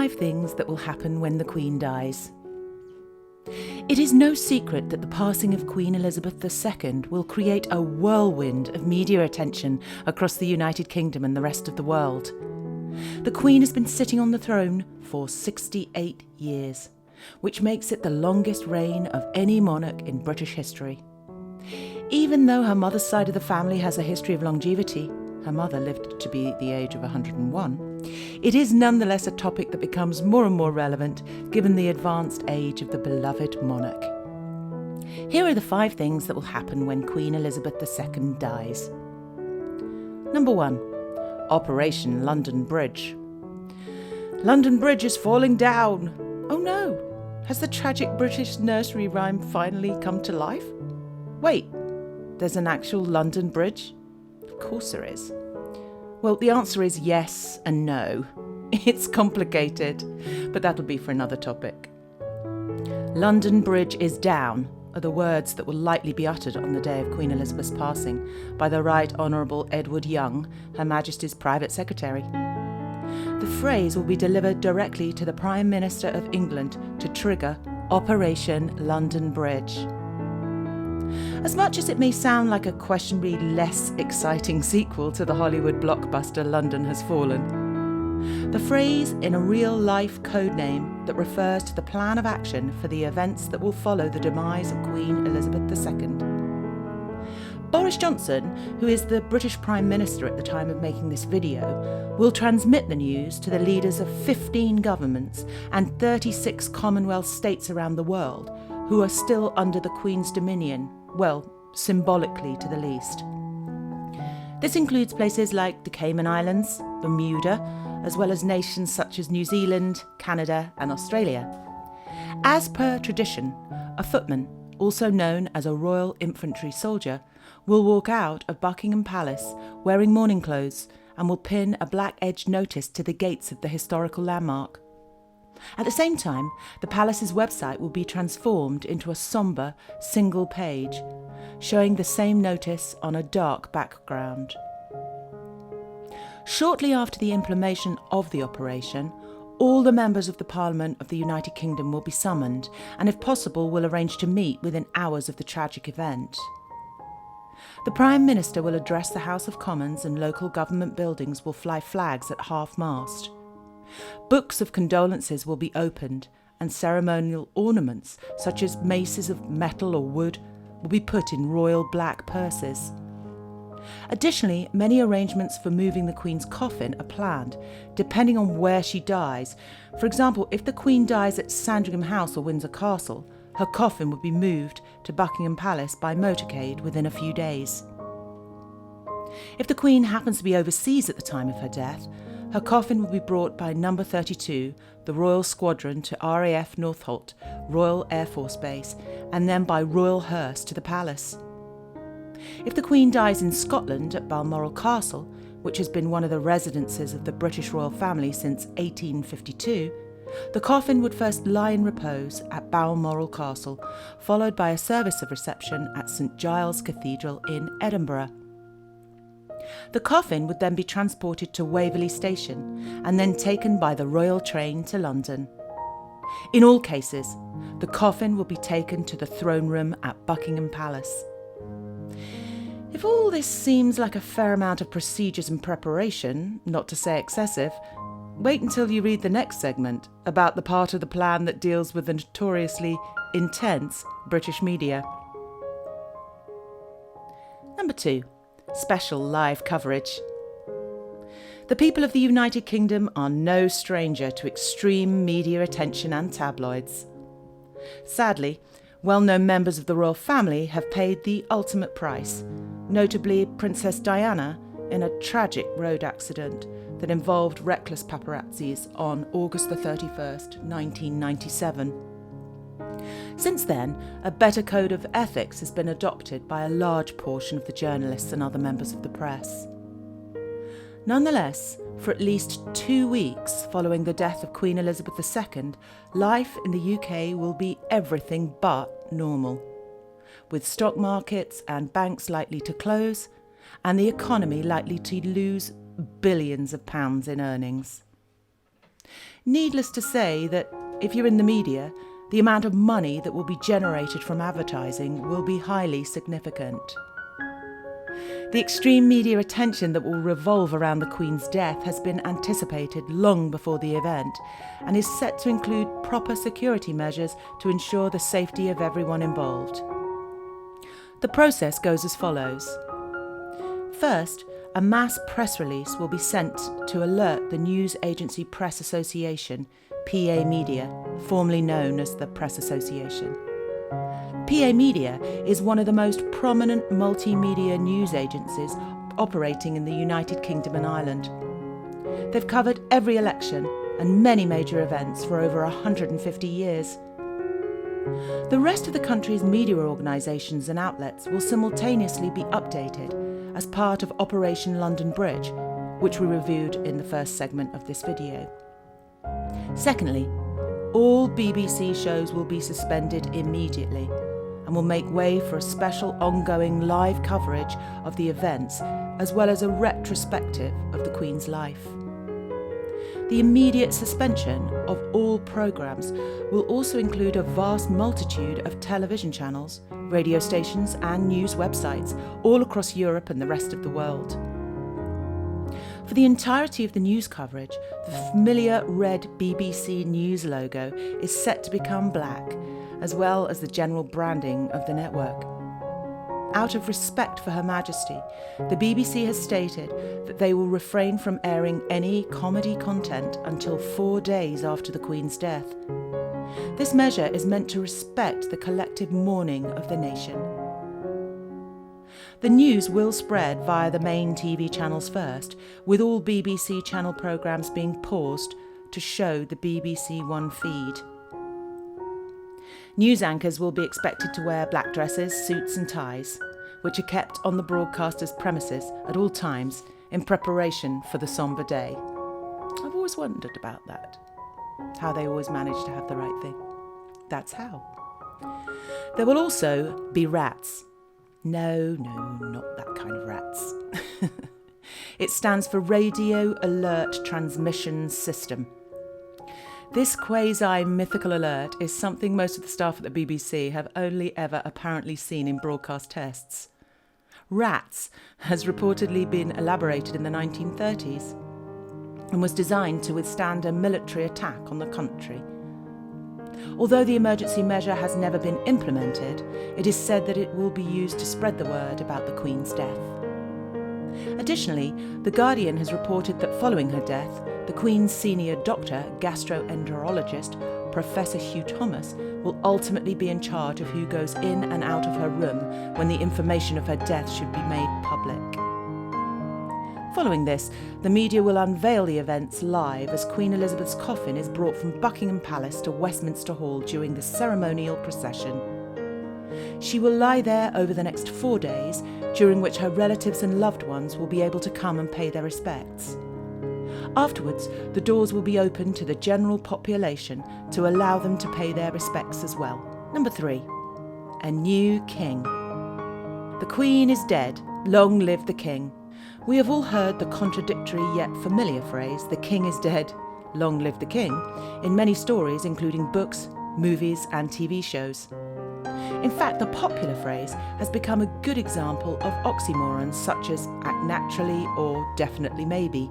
5 things that will happen when the Queen dies. It is no secret that the passing of Queen Elizabeth II will create a whirlwind of media attention across the United Kingdom and the rest of the world. The Queen has been sitting on the throne for 68 years, which makes it the longest reign of any monarch in British history. Even though her mother's side of the family has a history of longevity, her mother lived to be the age of 101, it is nonetheless a topic that becomes more and more relevant given the advanced age of the beloved monarch. Here are the 5 things that will happen when Queen Elizabeth II dies. Number 1. Operation London Bridge. London Bridge is falling down. Oh no! Has the tragic British nursery rhyme finally come to life? Wait, there's an actual London Bridge? Of course there is. Well, the answer is yes and no. It's complicated, but that'll be for another topic. London Bridge is down are the words that will likely be uttered on the day of Queen Elizabeth's passing by the Right Honourable Edward Young, Her Majesty's private secretary. The phrase will be delivered directly to the Prime Minister of England to trigger Operation London Bridge. As much as it may sound like a questionably less exciting sequel to the Hollywood blockbuster London Has Fallen, the phrase in a real-life codename that refers to the plan of action for the events that will follow the demise of Queen Elizabeth II. Boris Johnson, who is the British Prime Minister at the time of making this video, will transmit the news to the leaders of 15 governments and 36 Commonwealth states around the world who are still under the Queen's dominion, well, symbolically to the least. This includes places like the Cayman Islands, Bermuda, as well as nations such as New Zealand, Canada and Australia. As per tradition, a footman, also known as a Royal Infantry soldier, will walk out of Buckingham Palace wearing mourning clothes and will pin a black-edged notice to the gates of the historical landmark. At the same time, the palace's website will be transformed into a sombre, single page, showing the same notice on a dark background. Shortly after the implementation of the operation, all the members of the Parliament of the United Kingdom will be summoned and, if possible, will arrange to meet within hours of the tragic event. The Prime Minister will address the House of Commons and local government buildings will fly flags at half-mast. Books of condolences will be opened and ceremonial ornaments, such as maces of metal or wood, will be put in royal black purses. Additionally, many arrangements for moving the Queen's coffin are planned, depending on where she dies. For example, if the Queen dies at Sandringham House or Windsor Castle, her coffin would be moved to Buckingham Palace by motorcade within a few days. If the Queen happens to be overseas at the time of her death, her coffin will be brought by No. 32, the Royal Squadron, to RAF Northolt, Royal Air Force Base, and then by Royal Hearse to the Palace. If the Queen dies in Scotland at Balmoral Castle, which has been one of the residences of the British royal family since 1852, the coffin would first lie in repose at Balmoral Castle, followed by a service of reception at St Giles Cathedral in Edinburgh. The coffin would then be transported to Waverley Station and then taken by the royal train to London. In all cases, the coffin will be taken to the throne room at Buckingham Palace. If all this seems like a fair amount of procedures and preparation, not to say excessive, wait until you read the next segment about the part of the plan that deals with the notoriously intense British media. Number 2. Special live coverage. The people of the United Kingdom are no stranger to extreme media attention and tabloids. Sadly, well-known members of the royal family have paid the ultimate price, notably Princess Diana in a tragic road accident that involved reckless paparazzis on August the 31st, 1997. Since then, a better code of ethics has been adopted by a large portion of the journalists and other members of the press. Nonetheless, for at least 2 weeks following the death of Queen Elizabeth II, life in the UK will be everything but normal, with stock markets and banks likely to close and the economy likely to lose billions of pounds in earnings. Needless to say that if you're in the media, the amount of money that will be generated from advertising will be highly significant. The extreme media attention that will revolve around the Queen's death has been anticipated long before the event and is set to include proper security measures to ensure the safety of everyone involved. The process goes as follows. First, a mass press release will be sent to alert the News Agency Press Association, PA Media, formerly known as the Press Association. PA Media is one of the most prominent multimedia news agencies operating in the United Kingdom and Ireland. They've covered every election and many major events for over 150 years. The rest of the country's media organisations and outlets will simultaneously be updated as part of Operation London Bridge, which we reviewed in the first segment of this video. Secondly, all BBC shows will be suspended immediately and will make way for a special ongoing live coverage of the events as well as a retrospective of the Queen's life. The immediate suspension of all programmes will also include a vast multitude of television channels, radio stations and news websites all across Europe and the rest of the world. For the entirety of the news coverage, the familiar red BBC News logo is set to become black, as well as the general branding of the network. Out of respect for Her Majesty, the BBC has stated that they will refrain from airing any comedy content until 4 days after the Queen's death. This measure is meant to respect the collective mourning of the nation. The news will spread via the main TV channels first, with all BBC channel programmes being paused to show the BBC One feed. News anchors will be expected to wear black dresses, suits and ties, which are kept on the broadcaster's premises at all times in preparation for the sombre day. I've always wondered about that, how they always manage to have the right thing. That's how. There will also be rats. No, not that kind of rats. It stands for Radio Alert Transmission System. This quasi-mythical alert is something most of the staff at the BBC have only ever apparently seen in broadcast tests. Rats has reportedly been elaborated in the 1930s and was designed to withstand a military attack on the country. Although the emergency measure has never been implemented, it is said that it will be used to spread the word about the Queen's death. Additionally, The Guardian has reported that following her death, the Queen's senior doctor, gastroenterologist, Professor Hugh Thomas, will ultimately be in charge of who goes in and out of her room when the information of her death should be made public. Following this, the media will unveil the events live as Queen Elizabeth's coffin is brought from Buckingham Palace to Westminster Hall during the ceremonial procession. She will lie there over the next 4 days, during which her relatives and loved ones will be able to come and pay their respects. Afterwards, the doors will be opened to the general population to allow them to pay their respects as well. Number 3. A new king. The Queen is dead. Long live the King. We have all heard the contradictory yet familiar phrase, "The King is dead, long live the King," in many stories including books, movies and TV shows. In fact, the popular phrase has become a good example of oxymorons such as act naturally or definitely maybe.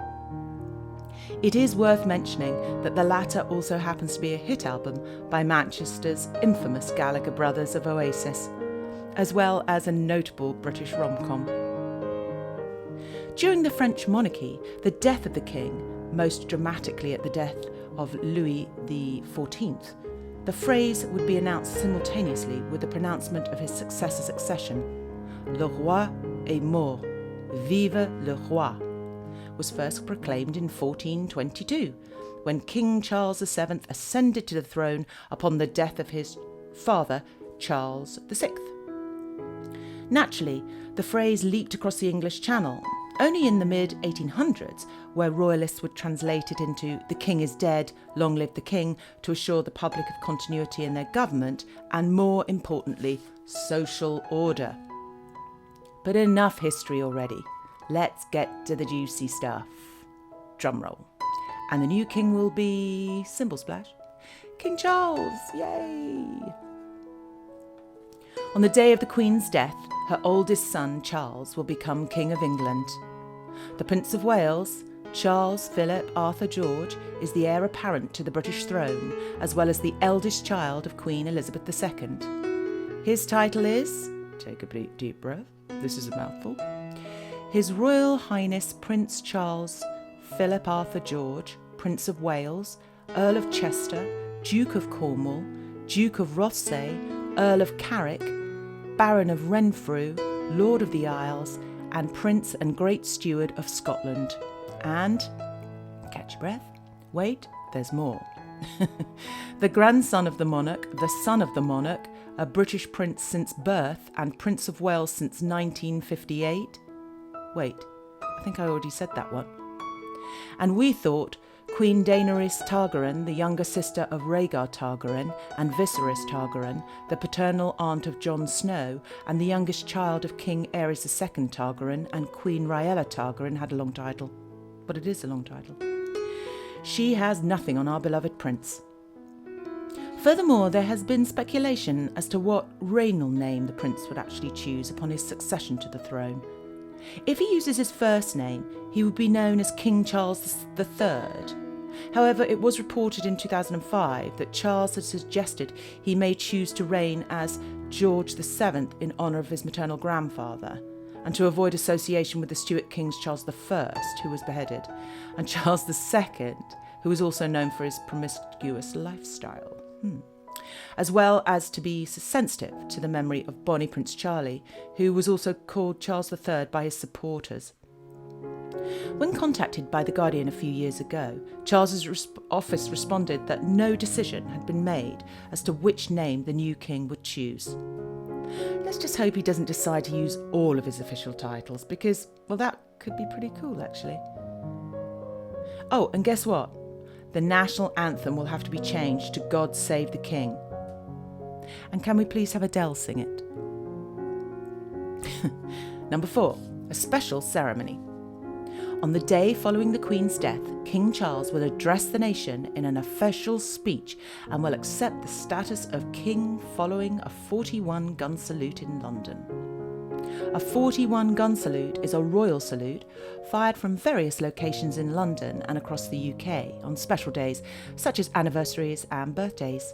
It is worth mentioning that the latter also happens to be a hit album by Manchester's infamous Gallagher brothers of Oasis, as well as a notable British rom-com. During the French monarchy, the death of the king, most dramatically at the death of Louis XIV, the phrase would be announced simultaneously with the pronouncement of his successor's accession. Le roi est mort, vive le roi, was first proclaimed in 1422, when King Charles VII ascended to the throne upon the death of his father, Charles VI. Naturally, the phrase leaped across the English Channel, only in the mid-1800s, where royalists would translate it into "the king is dead, long live the king," to assure the public of continuity in their government and, more importantly, social order. But enough history already. Let's get to the juicy stuff. Drumroll. And the new king will be, symbol splash, King Charles, yay! On the day of the Queen's death, her oldest son, Charles, will become King of England. The Prince of Wales, Charles Philip Arthur George, is the heir apparent to the British throne, as well as the eldest child of Queen Elizabeth II. His title is, take a deep breath, this is a mouthful, His Royal Highness Prince Charles Philip Arthur George, Prince of Wales, Earl of Chester, Duke of Cornwall, Duke of Rothesay, Earl of Carrick, Baron of Renfrew, Lord of the Isles, and Prince and Great Steward of Scotland. And, catch your breath, wait, there's more. The grandson of the monarch, the son of the monarch, a British prince since birth and Prince of Wales since 1958. Wait, I think I already said that one. And we thought Queen Daenerys Targaryen, the younger sister of Rhaegar Targaryen, and Viserys Targaryen, the paternal aunt of Jon Snow, and the youngest child of King Aerys II Targaryen and Queen Rhaella Targaryen, had a long title. But it is a long title. She has nothing on our beloved prince. Furthermore, there has been speculation as to what regnal name the prince would actually choose upon his succession to the throne. If he uses his first name, he would be known as King Charles III. However, it was reported in 2005 that Charles had suggested he may choose to reign as George VII in honour of his maternal grandfather, and to avoid association with the Stuart kings Charles I, who was beheaded, and Charles II, who was also known for his promiscuous lifestyle. As well as to be sensitive to the memory of Bonnie Prince Charlie, who was also called Charles III by his supporters. When contacted by The Guardian a few years ago, Charles's office responded that no decision had been made as to which name the new king would choose. Let's just hope he doesn't decide to use all of his official titles, because, well, that could be pretty cool, actually. Oh, and guess what? The national anthem will have to be changed to God Save the King. And can we please have Adele sing it? Number 4, a special ceremony. On the day following the Queen's death, King Charles will address the nation in an official speech and will accept the status of King following a 41-gun salute in London. A 41-gun salute is a royal salute fired from various locations in London and across the UK on special days such as anniversaries and birthdays.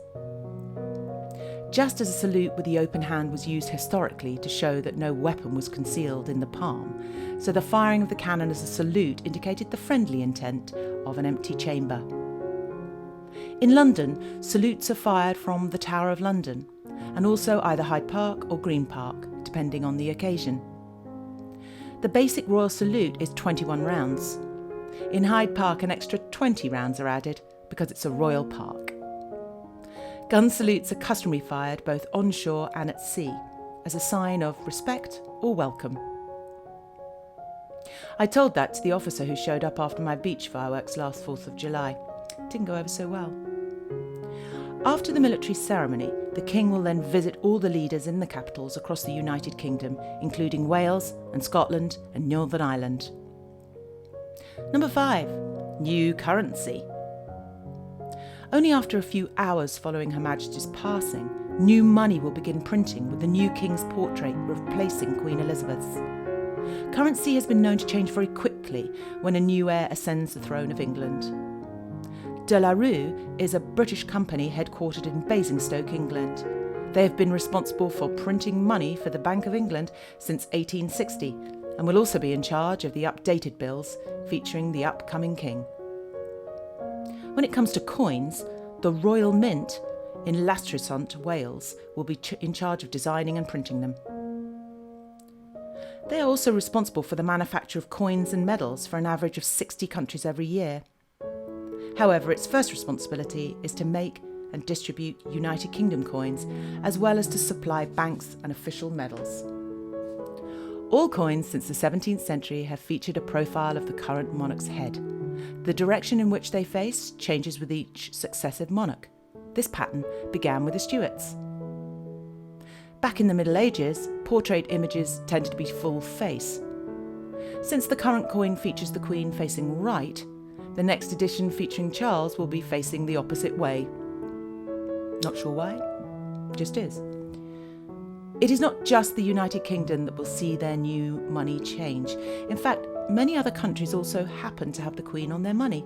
Just as a salute with the open hand was used historically to show that no weapon was concealed in the palm, so the firing of the cannon as a salute indicated the friendly intent of an empty chamber. In London, salutes are fired from the Tower of London, and also either Hyde Park or Green Park, depending on the occasion. The basic royal salute is 21 rounds. In Hyde Park, an extra 20 rounds are added because it's a royal park. Gun salutes are customarily fired both onshore and at sea, as a sign of respect or welcome. I told that to the officer who showed up after my beach fireworks last 4th of July. Didn't go over so well. After the military ceremony, the King will then visit all the leaders in the capitals across the United Kingdom, including Wales and Scotland and Northern Ireland. Number 5, new currency. Only after a few hours following Her Majesty's passing, new money will begin printing with the new King's portrait replacing Queen Elizabeth's. Currency has been known to change very quickly when a new heir ascends the throne of England. De La Rue is a British company headquartered in Basingstoke, England. They have been responsible for printing money for the Bank of England since 1860 and will also be in charge of the updated bills featuring the upcoming king. When it comes to coins, the Royal Mint in Lastrisont, Wales, will be in charge of designing and printing them. They are also responsible for the manufacture of coins and medals for an average of 60 countries every year. However, its first responsibility is to make and distribute United Kingdom coins, as well as to supply banks and official medals. All coins since the 17th century have featured a profile of the current monarch's head. The direction in which they face changes with each successive monarch. This pattern began with the Stuarts. Back in the Middle Ages, portrait images tended to be full face. Since the current coin features the Queen facing right, The next edition featuring Charles will be facing the opposite way. Not sure why, just is. It is not just the United Kingdom that will see their new money change. In fact, many other countries also happen to have the Queen on their money.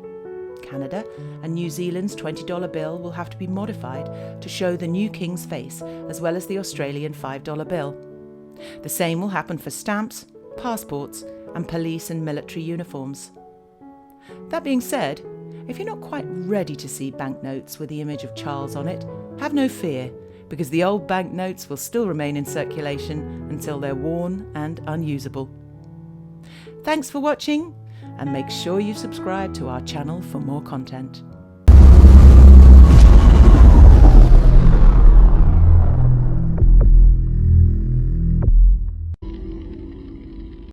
Canada and New Zealand's $20 bill will have to be modified to show the new King's face, as well as the Australian $5 bill. The same will happen for stamps, passports, and police and military uniforms. That being said, if you're not quite ready to see banknotes with the image of Charles on it, have no fear, because the old banknotes will still remain in circulation until they're worn and unusable. Thanks for watching, and make sure you subscribe to our channel for more content.